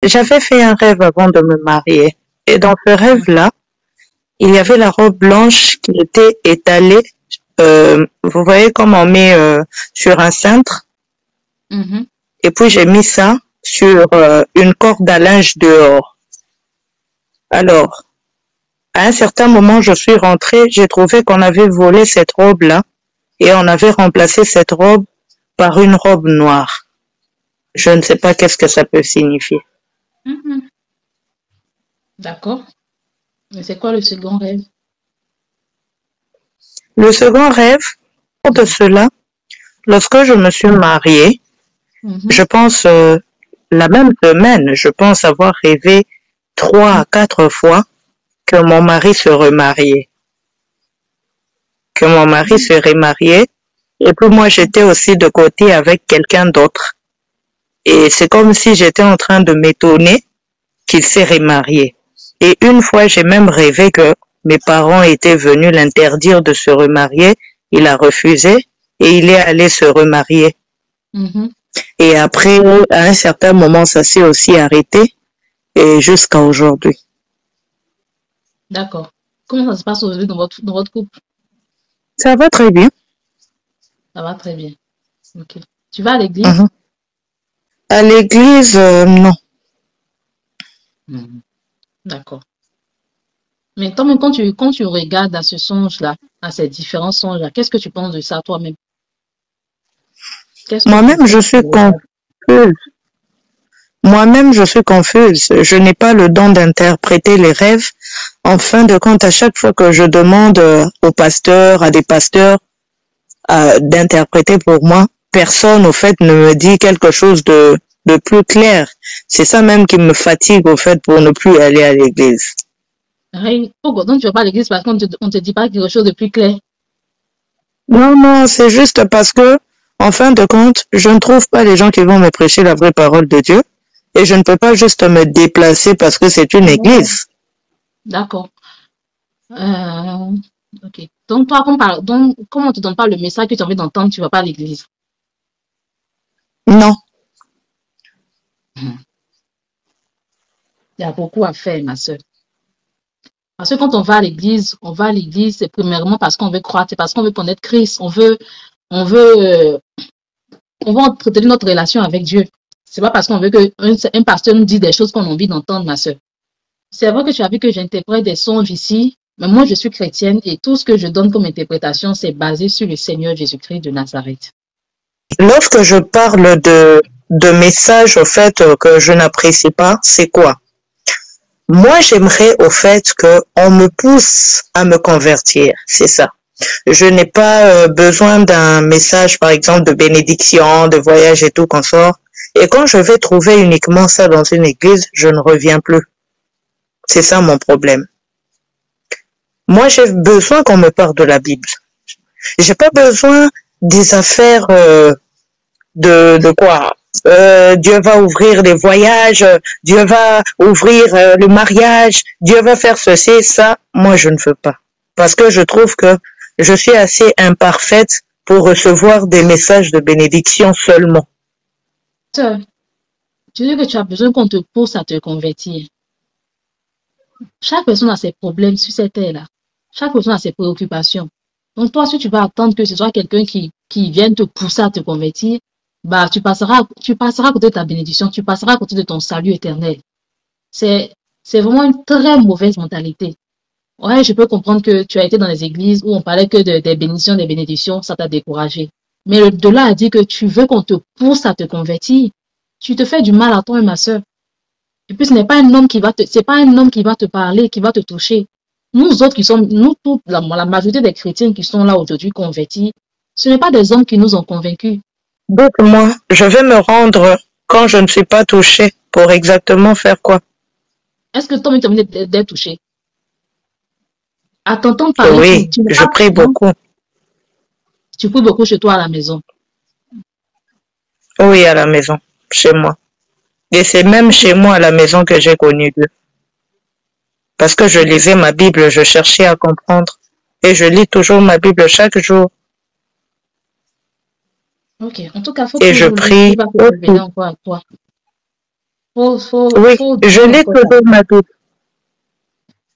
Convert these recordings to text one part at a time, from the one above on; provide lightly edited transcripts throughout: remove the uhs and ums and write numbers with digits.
J'avais fait un rêve avant de me marier. Et dans ce rêve-là, il y avait la robe blanche qui était étalée. Vous voyez comme on met sur un cintre. Mhm. Et puis j'ai mis ça sur une corde à linge dehors. Alors, à un certain moment, je suis rentrée, j'ai trouvé qu'on avait volé cette robe-là et on avait remplacé cette robe par une robe noire. Je ne sais pas qu'est-ce que ça peut signifier. Mhm. D'accord. Mais c'est quoi le second rêve? Le second rêve, de cela, lorsque je me suis mariée, Mhm. je pense la même semaine, je pense avoir rêvé 3 à 4 fois que mon mari se remariait. Que mon mari se remariait. Et puis moi, j'étais aussi de côté avec quelqu'un d'autre. Et c'est comme si j'étais en train de m'étonner qu'il s'est remarié. Et une fois, j'ai même rêvé que mes parents étaient venus l'interdire de se remarier. Il a refusé et il est allé se remarier. Mhm. Et après, à un certain moment, ça s'est aussi arrêté et jusqu'à aujourd'hui. D'accord. Comment ça se passe aujourd'hui dans votre couple? Ça va très bien. Ça va très bien. Ok. Tu vas à l'église? Mhm. À l'église, non. Mhm. D'accord. Mais toi-même, quand tu regardes à ce songe-là, à ces différents songes-là, qu'est-ce que tu penses de ça toi-même? Qu'est-ce que tu Moi-même, je penses suis de ça? confuse. Moi-même, je suis confuse. Je n'ai pas le don d'interpréter les rêves. En fin de compte, à chaque fois que je demande aux pasteurs, à des pasteurs, d'interpréter pour moi, personne, au fait, ne me dit quelque chose de plus clair. C'est ça même qui me fatigue, au fait, pour ne plus aller à l'église. Pourquoi donc tu vas pas à l'église parce qu'on te dit pas quelque chose de plus clair? Non, non, c'est juste parce que, en fin de compte, je ne trouve pas les gens qui vont me prêcher la vraie parole de Dieu. Et je ne peux pas juste me déplacer parce que c'est une Oh, église. d'accord. Euh, ok. Donc toi, comme on te donne pas le message que tu as envie d'entendre, tu vas pas à l'église. Non. Mhm. Il y a beaucoup à faire, ma sœur. Parce que quand on va à l'église, c'est premièrement parce qu'on veut croître, c'est parce qu'on veut connaître Christ, on veut, on veut entretenir notre relation avec Dieu. C'est pas parce qu'on veut un pasteur nous dise des choses qu'on a envie d'entendre, ma sœur. C'est vrai que tu as vu que j'interprète des songes ici, mais moi je suis chrétienne et tout ce que je donne comme interprétation, c'est basé sur le Seigneur Jésus-Christ de Nazareth. Lorsque je parle de messages, au fait, que je n'apprécie pas, c'est quoi? Moi, j'aimerais, au fait, qu'on me pousse à me convertir. C'est ça. Je n'ai pas besoin d'un message, par exemple, de bénédiction, de voyage et tout qu'on sort. Et quand je vais trouver uniquement ça dans une église, je ne reviens plus. C'est ça mon problème. Moi, j'ai besoin qu'on me parle de la Bible. J'ai pas besoin des affaires de quoi. Dieu va ouvrir les voyages, Dieu va ouvrir le mariage, Dieu va faire ceci, ça. Moi, je ne veux pas. Parce que je trouve que je suis assez imparfaite pour recevoir des messages de bénédiction seulement. Sœur, tu dis que tu as besoin qu'on te pousse à te convertir. Chaque personne a ses problèmes sur cette terre-là. Chaque personne a ses préoccupations. Donc toi, si tu vas attendre que ce soit quelqu'un qui vienne te pousser à te convertir, bah tu passeras à côté de ta bénédiction, tu passeras à côté de ton salut éternel. C'est, c'est vraiment une très mauvaise mentalité. Ouais, je peux comprendre que tu as été dans les églises où on parlait que des bénédictions, ça t'a découragé. Mais de là à dire que tu veux qu'on te pousse à te convertir, tu te fais du mal à toi et ma sœur. Et puis ce n'est pas un homme c'est pas un homme qui va te parler, qui va te toucher. Nous autres qui sommes, nous tous, la majorité des chrétiens qui sont là aujourd'hui convertis, ce n'est pas des hommes qui nous ont convaincus. Donc moi, je vais me rendre quand je ne suis pas touchée pour exactement faire quoi? Est-ce que toi-même tu as envie d'être touché? À t'entendre parler, Oui, tu n'es je pas, prie donc, beaucoup. tu pries beaucoup chez toi à la maison. Oui, à la maison, chez moi. Et c'est même chez moi à la maison que j'ai connu Dieu. Parce que je lisais ma Bible, je cherchais à comprendre. Et je lis toujours ma Bible chaque jour. Ok. En tout cas, il faut Et je toujours lire. Dieu prie va se révéler aussi. encore à toi. Oui, je dire un n'ai peu que ça. deux ma.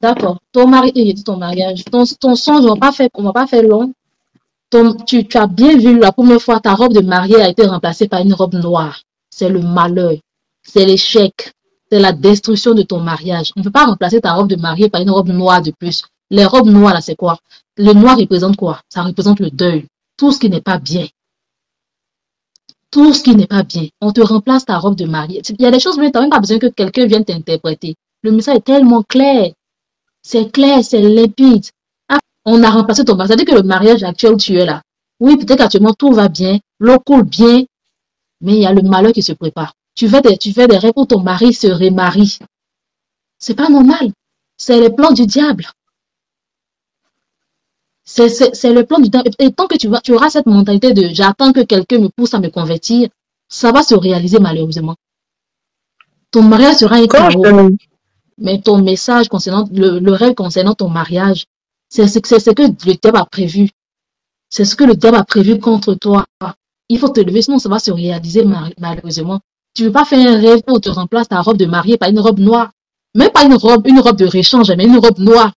D'accord. Ton mari, il dit ton mariage. Ton songe, on va pas faire long. Tu as bien vu la première fois, ta robe de mariée a été remplacée par une robe noire. C'est le malheur. C'est l'échec. C'est la destruction de ton mariage. On ne peut pas remplacer ta robe de mariée par une robe noire de plus. Les robes noires, là, c'est quoi? Le noir représente quoi? Ça représente le deuil. Tout ce qui n'est pas bien. Tout ce qui n'est pas bien. On te remplace ta robe de mariée. Il y a des choses, mais tu n'as même pas besoin que quelqu'un vienne t'interpréter. Le message est tellement clair, c'est limpide. Ah, on a remplacé ton mariage. Ça veut dire que le mariage actuel où tu es là, oui, peut-être qu'actuellement tout va bien, l'eau coule bien, mais il y a le malheur qui se prépare. Tu fais des rêves où ton mari se remarie. C'est pas normal. C'est le plan du diable. C'est le plan du diable. Et tant que tu auras cette mentalité de j'attends que quelqu'un me pousse à me convertir, ça va se réaliser malheureusement. Ton mariage sera un Quand chaos. je, Mais ton message concernant le rêve concernant ton mariage, c'est ce que le diable a prévu. C'est ce que le diable a prévu contre toi. Il faut te lever, sinon ça va se réaliser malheureusement. Tu ne veux pas faire un rêve où on te remplace ta robe de mariée par une robe noire. Même pas une robe de réchange, mais une robe noire.